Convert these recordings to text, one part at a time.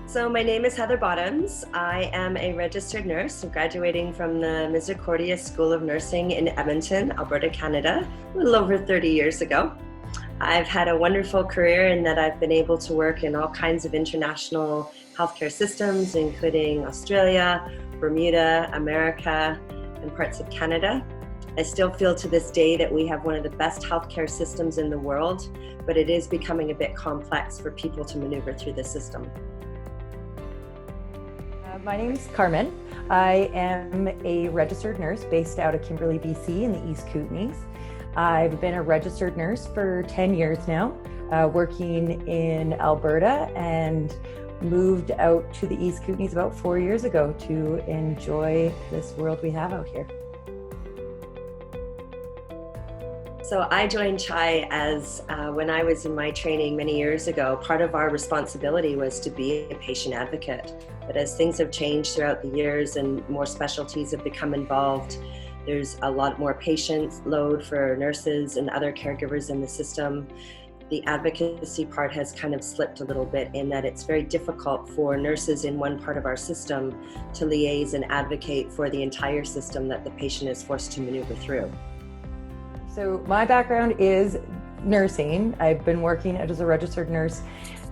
So my name is Heather Bottoms. I am a registered nurse. I'm graduating from the Misericordia School of Nursing in Edmonton, Alberta, Canada, a little over 30 years ago. I've had a wonderful career in that I've been able to work in all kinds of international healthcare systems, including Australia, Bermuda, America, and parts of Canada. I still feel to this day that we have one of the best healthcare systems in the world, but it is becoming a bit complex for people to maneuver through the system. My name is Carmen. I am a registered nurse based out of Kimberley, BC in the East Kootenays. I've been a registered nurse for 10 years now, working in Alberta, and moved out to the East Kootenays about 4 years ago to enjoy this world we have out here. So I joined CHAI as when I was in my training many years ago, part of our responsibility was to be a patient advocate. But as things have changed throughout the years and more specialties have become involved, there's a lot more patient load for nurses and other caregivers in the system. The advocacy part has kind of slipped a little bit in that it's very difficult for nurses in one part of our system to liaise and advocate for the entire system that the patient is forced to maneuver through. So my background is nursing. I've been working as a registered nurse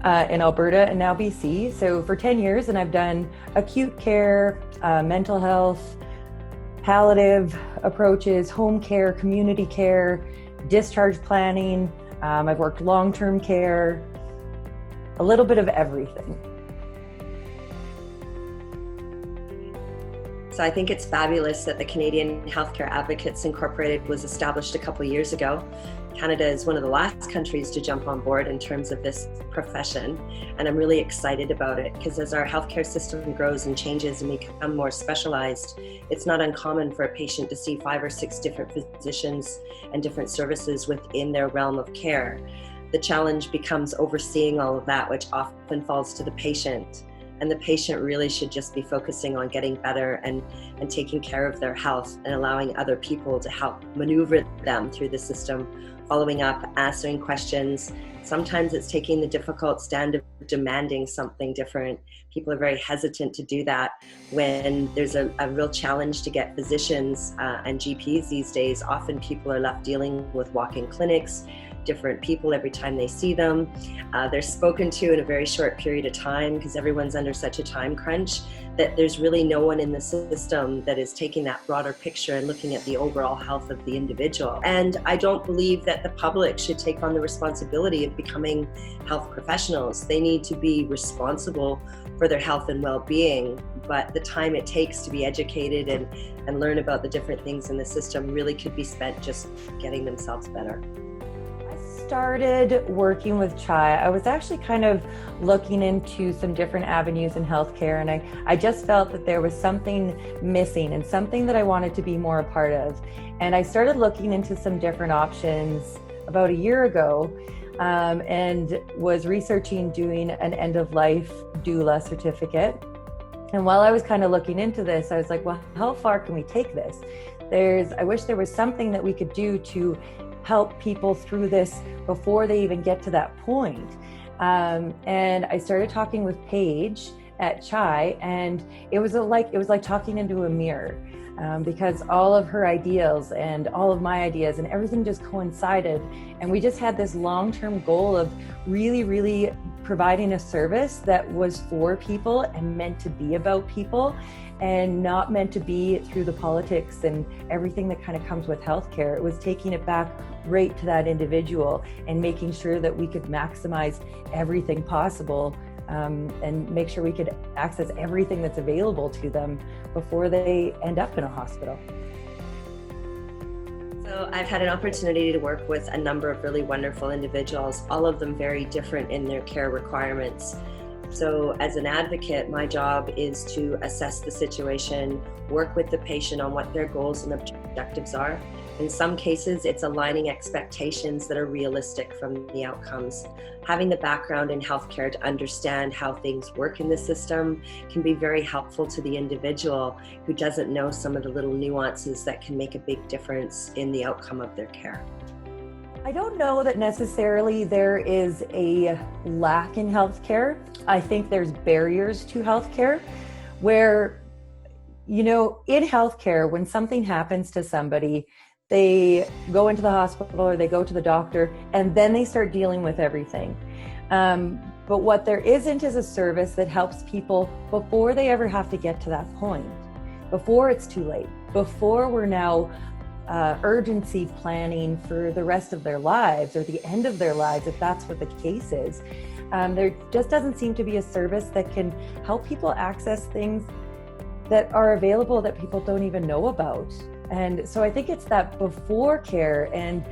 in Alberta and now BC. So for 10 years, and I've done acute care, mental health, palliative approaches, home care, community care, discharge planning. I've worked long-term care, a little bit of everything. So I think it's fabulous that the Canadian Healthcare Advocates Incorporated was established a couple of years ago. Canada is one of the last countries to jump on board in terms of this profession, and I'm really excited about it because as our healthcare system grows and changes and we become more specialized, it's not uncommon for a patient to see 5 or 6 different physicians and different services within their realm of care. The challenge becomes overseeing all of that, which often falls to the patient. And the patient really should just be focusing on getting better and taking care of their health and allowing other people to help maneuver them through the system, following up, answering questions. Sometimes it's taking the difficult stand of demanding something different. People are very hesitant to do that when there's a real challenge to get physicians and GPs these days. Often people are left dealing with walk-in clinics, different people every time they see them. They're spoken to in a very short period of time because everyone's under such a time crunch that there's really no one in the system that is taking that broader picture and looking at the overall health of the individual. And I don't believe that the public should take on the responsibility of becoming health professionals. They need to be responsible for their health and well-being, but the time it takes to be educated and learn about the different things in the system really could be spent just getting themselves better. Started working with CHAI, I was actually kind of looking into some different avenues in healthcare, and I just felt that there was something missing and something that I wanted to be more a part of. And I started looking into some different options about a year ago, and was researching doing an end-of-life doula certificate. And while I was kind of looking into this, I was like, well, how far can we take this? I wish there was something that we could do to help people through this before they even get to that point. And I started talking with Paige at CHAI, and it was like talking into a mirror, because all of her ideals and all of my ideas and everything just coincided. And we just had this long-term goal of really providing a service that was for people and meant to be about people, and not meant to be through the politics and everything that kind of comes with healthcare. It was taking it back right to that individual and making sure that we could maximize everything possible, and make sure we could access everything that's available to them before they end up in a hospital. So I've had an opportunity to work with a number of really wonderful individuals, all of them very different in their care requirements. So as an advocate, my job is to assess the situation, work with the patient on what their goals and objectives are. In some cases, it's aligning expectations that are realistic from the outcomes. Having the background in healthcare to understand how things work in the system can be very helpful to the individual who doesn't know some of the little nuances that can make a big difference in the outcome of their care. I don't know that necessarily there is a lack in healthcare. I think there's barriers to healthcare where, in healthcare, when something happens to somebody, they go into the hospital or they go to the doctor and then they start dealing with everything. But what there isn't is a service that helps people before they ever have to get to that point, before it's too late, before we're now urgency planning for the rest of their lives or the end of their lives, if that's what the case is. There just doesn't seem to be a service that can help people access things that are available that people don't even know about. And so I think it's that before care and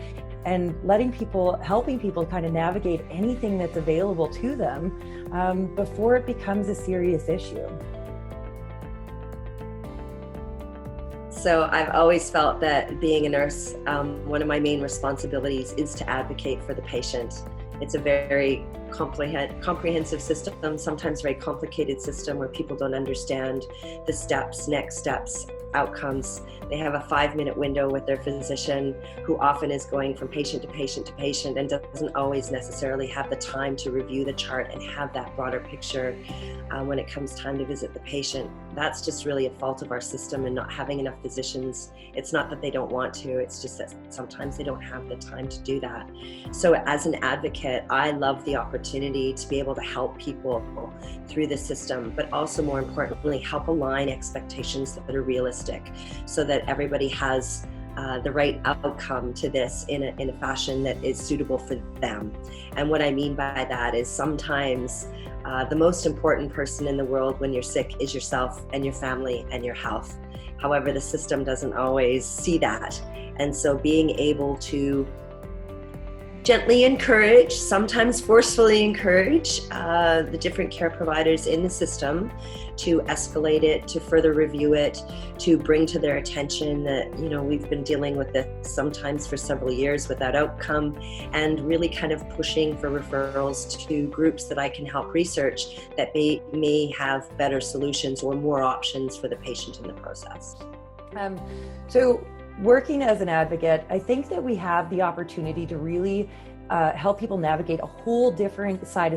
helping people kind of navigate anything that's available to them before it becomes a serious issue. So I've always felt that being a nurse, one of my main responsibilities is to advocate for the patient. It's a very comprehensive system, sometimes very complicated system where people don't understand the steps, next steps, outcomes. They have a 5-minute window with their physician who often is going from patient to patient to patient and doesn't always necessarily have the time to review the chart and have that broader picture when it comes time to visit the patient. That's just really a fault of our system and not having enough physicians. It's not that they don't want to, it's just that sometimes they don't have the time to do that. So as an advocate, I love the opportunity to be able to help people through the system, but also more importantly, help align expectations that are realistic so that everybody has the right outcome to this in a fashion that is suitable for them. And what I mean by that is sometimes the most important person in the world when you're sick is yourself and your family and your health. However, the system doesn't always see that. And so being able to gently encourage, sometimes forcefully encourage the different care providers in the system to escalate it, to further review it, to bring to their attention that, we've been dealing with this sometimes for several years without outcome, and really kind of pushing for referrals to groups that I can help research that may have better solutions or more options for the patient in the process. So working as an advocate, I think that we have the opportunity to really help people navigate a whole different side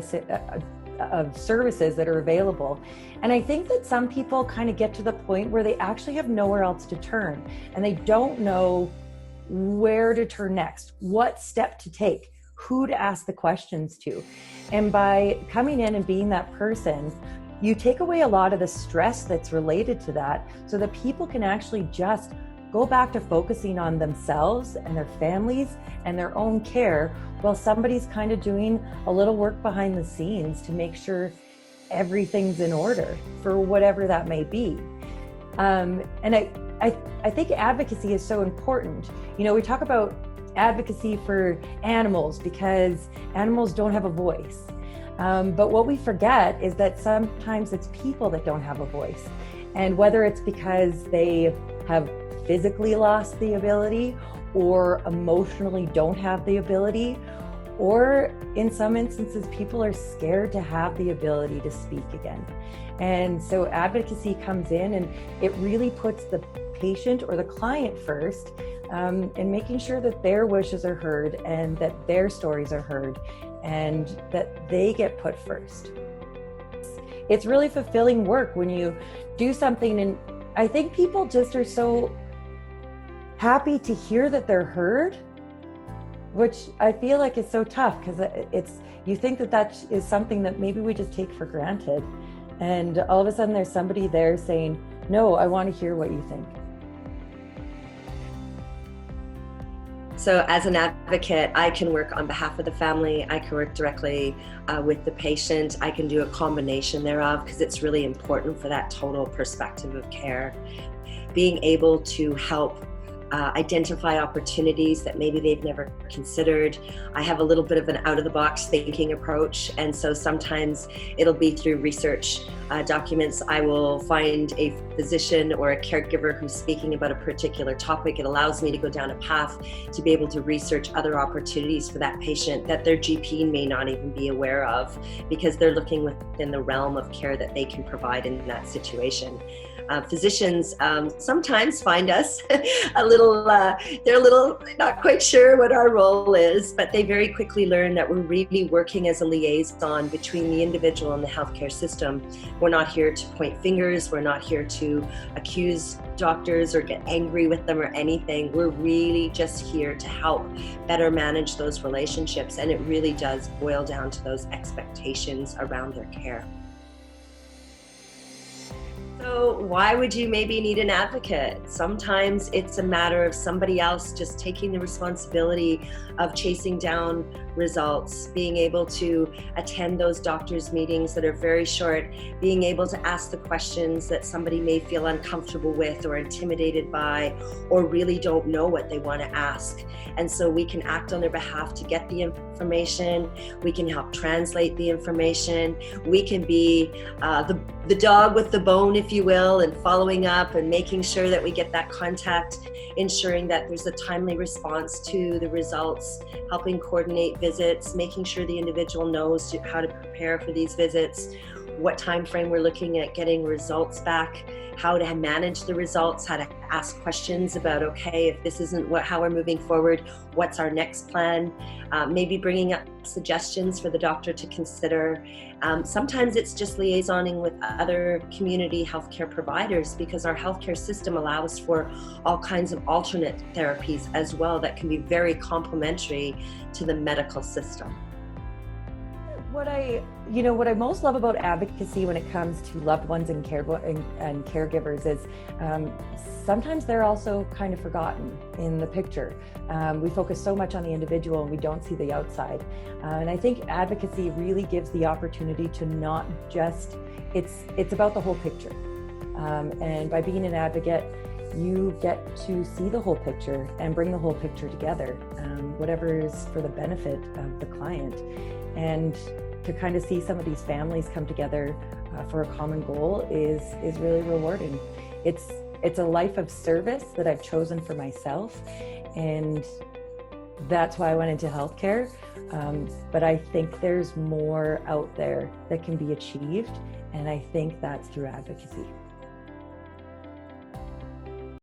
of services that are available. And I think that some people kind of get to the point where they actually have nowhere else to turn and they don't know where to turn next, what step to take, who to ask the questions to. And by coming in and being that person, you take away a lot of the stress that's related to that so that people can actually just go back to focusing on themselves and their families and their own care while somebody's kind of doing a little work behind the scenes to make sure everything's in order for whatever that may be. And I think advocacy is so important. We talk about advocacy for animals because animals don't have a voice. But what we forget is that sometimes it's people that don't have a voice. And whether it's because they have physically lost the ability or emotionally don't have the ability, or in some instances, people are scared to have the ability to speak again. And so advocacy comes in and it really puts the patient or the client first in making sure that their wishes are heard and that their stories are heard and that they get put first. It's really fulfilling work when you do something, and I think people just are so happy to hear that they're heard, which I feel like is so tough because you think that is something that maybe we just take for granted, and all of a sudden there's somebody there saying, no, I want to hear what you think. So as an advocate, I can work on behalf of the family, I can work directly with the patient, I can do a combination thereof because it's really important for that total perspective of care. Being able to help identify opportunities that maybe they've never considered. I have a little bit of an out-of-the-box thinking approach, and so sometimes it'll be through research documents. I will find a physician or a caregiver who's speaking about a particular topic. It allows me to go down a path to be able to research other opportunities for that patient that their GP may not even be aware of because they're looking within the realm of care that they can provide in that situation. Physicians sometimes find us a little, they're a little not quite sure what our role is, but they very quickly learn that we're really working as a liaison between the individual and the healthcare system. We're not here to point fingers. We're not here to accuse doctors or get angry with them or anything. We're really just here to help better manage those relationships, and it really does boil down to those expectations around their care. So why would you maybe need an advocate? Sometimes it's a matter of somebody else just taking the responsibility of chasing down results, being able to attend those doctors' meetings that are very short, being able to ask the questions that somebody may feel uncomfortable with or intimidated by, or really don't know what they want to ask. And so we can act on their behalf to get the information. We can help translate the information. We can be the dog with the bone, if you will, and following up and making sure that we get that contact, ensuring that there's a timely response to the results, helping coordinate visits, making sure the individual knows how to prepare for these visits, what time frame we're looking at getting results back, how to manage the results, how to ask questions about, okay, if this isn't how we're moving forward, what's our next plan? Maybe bringing up suggestions for the doctor to consider. Sometimes it's just liaisoning with other community healthcare providers, because our healthcare system allows for all kinds of alternate therapies as well that can be very complementary to the medical system. What I most love about advocacy when it comes to loved ones and caregivers is sometimes they're also kind of forgotten in the picture. We focus so much on the individual and we don't see the outside. And I think advocacy really gives the opportunity to not just, it's about the whole picture. And by being an advocate, you get to see the whole picture and bring the whole picture together, whatever is for the benefit of the client. And to kind of see some of these families come together for a common goal is really rewarding. It's a life of service that I've chosen for myself, and that's why I went into healthcare. But I think there's more out there that can be achieved, and I think that's through advocacy.